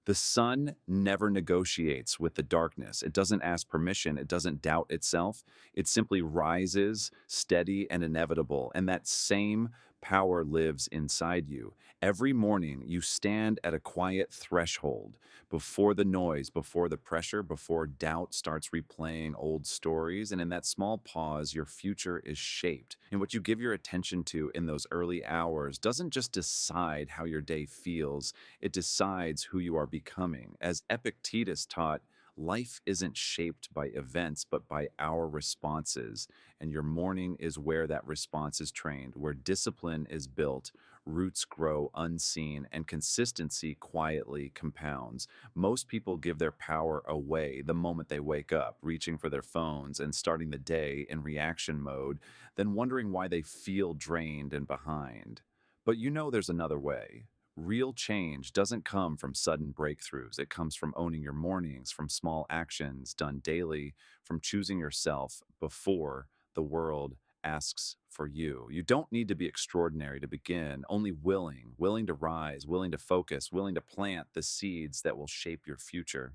The sun never negotiates with the darkness. It doesn't ask permission. It doesn't doubt itself. It simply rises, steady and inevitable. And that same power lives inside you. Every morning, you stand at a quiet threshold before the noise, before the pressure, before doubt starts replaying old stories. And in that small pause, your future is shaped. And what you give your attention to in those early hours doesn't just decide how your day feels, it decides who you are becoming. As Epictetus taught, life isn't shaped by events, but by our responses. And your morning is where that response is trained, where discipline is built, roots grow unseen, and consistency quietly compounds. Most people give their power away the moment they wake up, reaching for their phones and starting the day in reaction mode, then wondering why they feel drained and behind. But you know there's another way. Real change doesn't come from sudden breakthroughs. It comes from owning your mornings, from small actions done daily, from choosing yourself before the world asks for you. You don't need to be extraordinary to begin, only willing to rise, willing to focus, willing to plant the seeds that will shape your future.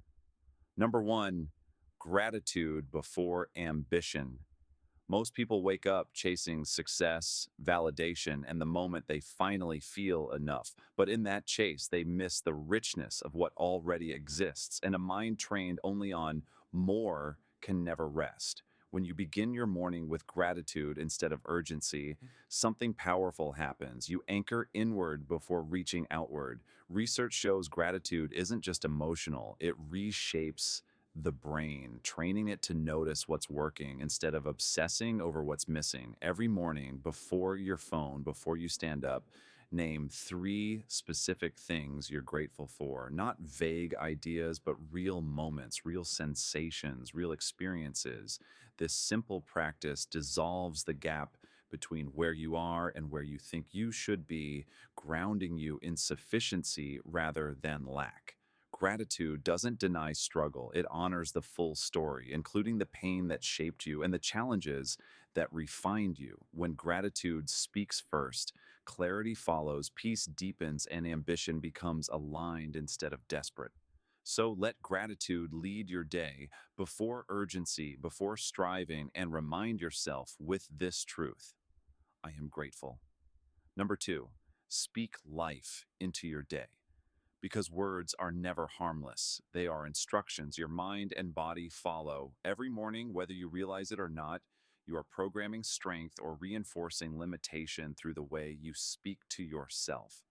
Number one, gratitude before ambition. Most people wake up chasing success, validation, and the moment they finally feel enough. But in that chase, they miss the richness of what already exists. And a mind trained only on more can never rest. When you begin your morning with gratitude instead of urgency, something powerful happens. You anchor inward before reaching outward. Research shows gratitude isn't just emotional, it reshapes the brain, training it to notice what's working instead of obsessing over what's missing. Every morning, before your phone, before you stand up, name three specific things you're grateful for. Not vague ideas, but real moments, real sensations, real experiences. This simple practice dissolves the gap between where you are and where you think you should be, grounding you in sufficiency rather than lack. Gratitude doesn't deny struggle, it honors the full story, including the pain that shaped you and the challenges that refined you. When gratitude speaks first, clarity follows, peace deepens, and ambition becomes aligned instead of desperate. So let gratitude lead your day before urgency, before striving, and remind yourself with this truth: I am grateful. Number two, speak life into your day. Because words are never harmless. They are instructions your mind and body follow. Every morning, whether you realize it or not, you are programming strength or reinforcing limitation through the way you speak to yourself.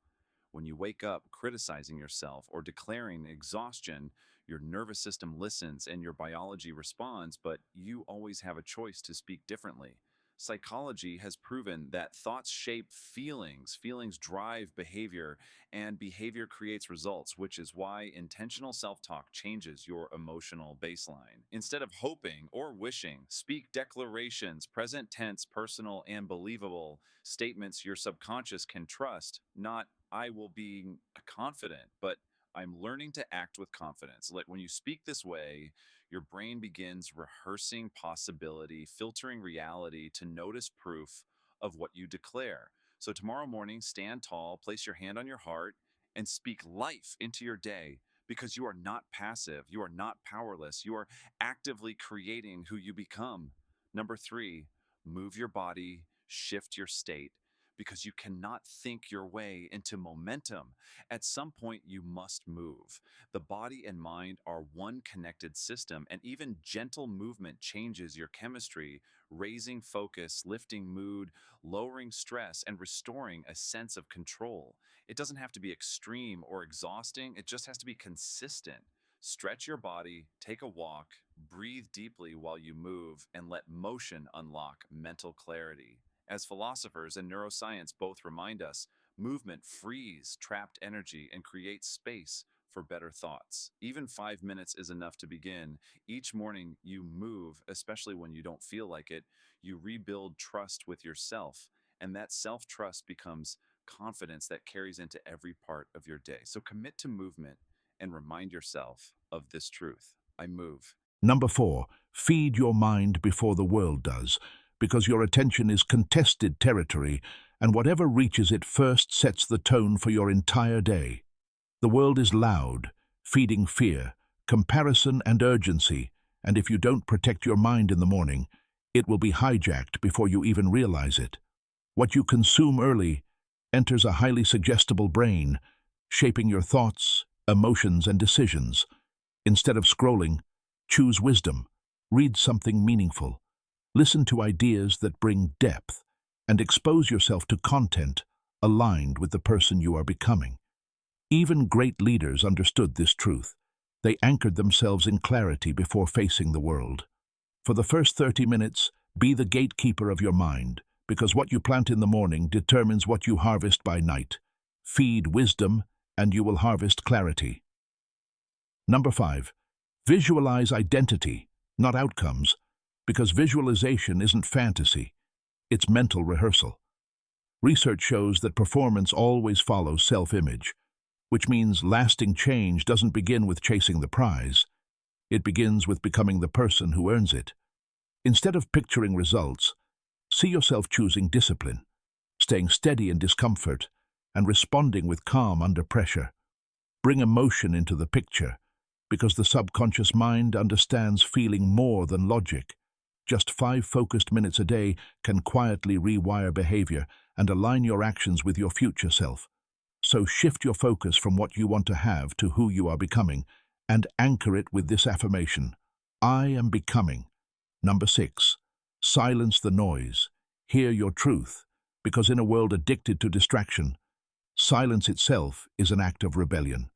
When you wake up criticizing yourself or declaring exhaustion, your nervous system listens and your biology responds, but you always have a choice to speak differently. Psychology has proven that thoughts shape feelings, feelings drive behavior, and behavior creates results, which is why intentional self talk changes your emotional baseline. Instead of hoping or wishing, speak declarations, present tense, personal, and believable statements your subconscious can trust, not I will be confident, but I'm learning to act with confidence. Like when you speak this way, your brain begins rehearsing possibility, filtering reality to notice proof of what you declare. So tomorrow morning, stand tall, place your hand on your heart, and speak life into your day because you are not passive, you are not powerless, you are actively creating who you become. Number three, move your body, shift your state because you cannot think your way into momentum. At some point, you must move. The body and mind are one connected system, and even gentle movement changes your chemistry, raising focus, lifting mood, lowering stress, and restoring a sense of control. It doesn't have to be extreme or exhausting, it just has to be consistent. Stretch your body, take a walk, breathe deeply while you move, and let motion unlock mental clarity. As philosophers and neuroscience both remind us, movement frees trapped energy and creates space for better thoughts. Even 5 minutes is enough to begin. Each morning you move, especially when you don't feel like it, you rebuild trust with yourself, and that self trust becomes confidence that carries into every part of your day. So commit to movement and remind yourself of this truth: I move. Number 4, feed your mind before the world does, because your attention is contested territory, and whatever reaches it first sets the tone for your entire day. The world is loud, feeding fear, comparison and urgency, and if you don't protect your mind in the morning, it will be hijacked before you even realize it. What you consume early enters a highly suggestible brain, shaping your thoughts, emotions, and decisions. Instead of scrolling, choose wisdom, read something meaningful, listen to ideas that bring depth, and expose yourself to content aligned with the person you are becoming. Even great leaders understood this truth. They anchored themselves in clarity before facing the world. For the first 30 minutes, be the gatekeeper of your mind, because what you plant in the morning determines what you harvest by night. Feed wisdom, and you will harvest clarity. Number 5. Visualize identity, not outcomes, because visualization isn't fantasy, it's mental rehearsal. Research shows that performance always follows self-image, which means lasting change doesn't begin with chasing the prize. It begins with becoming the person who earns it. Instead of picturing results, see yourself choosing discipline, staying steady in discomfort, and responding with calm under pressure. Bring emotion into the picture, because the subconscious mind understands feeling more than logic. Just 5 focused minutes a day can quietly rewire behavior and align your actions with your future self. So shift your focus from what you want to have to who you are becoming, and anchor it with this affirmation: I am becoming. Number 6. Silence the noise. Hear your truth, because in a world addicted to distraction, silence itself is an act of rebellion.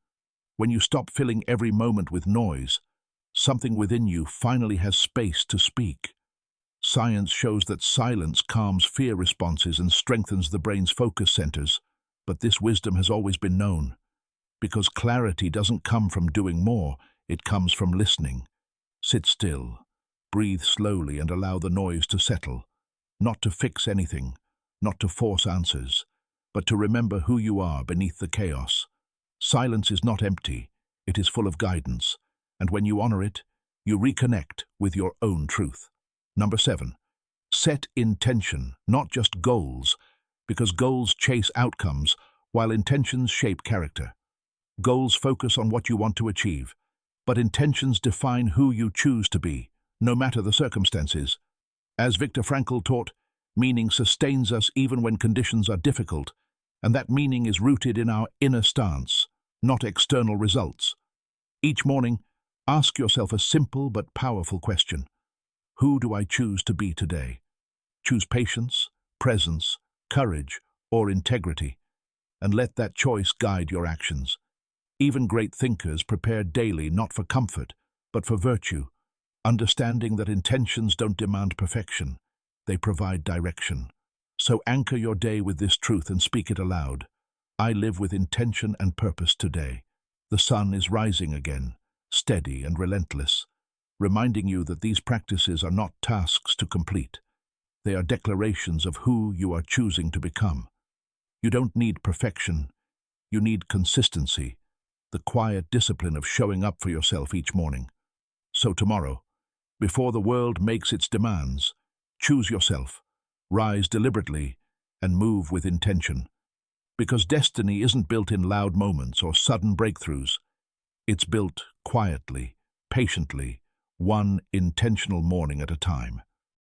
When you stop filling every moment with noise, something within you finally has space to speak. Science shows that silence calms fear responses and strengthens the brain's focus centers, but this wisdom has always been known. Because clarity doesn't come from doing more, it comes from listening. Sit still, breathe slowly, and allow the noise to settle. Not to fix anything, not to force answers, but to remember who you are beneath the chaos. Silence is not empty, it is full of guidance, and when you honor it, you reconnect with your own truth. Number 7. Set intention, not just goals, because goals chase outcomes, while intentions shape character. Goals focus on what you want to achieve, but intentions define who you choose to be, no matter the circumstances. As Viktor Frankl taught, meaning sustains us even when conditions are difficult, and that meaning is rooted in our inner stance, not external results. Each morning, ask yourself a simple but powerful question. Who do I choose to be today? Choose patience, presence, courage, or integrity, and let that choice guide your actions. Even great thinkers prepare daily not for comfort, but for virtue, understanding that intentions don't demand perfection, they provide direction. So anchor your day with this truth and speak it aloud. I live with intention and purpose today. The sun is rising again, steady and relentless, reminding you that these practices are not tasks to complete. They are declarations of who you are choosing to become. You don't need perfection. You need consistency, the quiet discipline of showing up for yourself each morning. So tomorrow, before the world makes its demands, choose yourself, rise deliberately, and move with intention. Because destiny isn't built in loud moments or sudden breakthroughs. It's built quietly, patiently, one intentional morning at a time.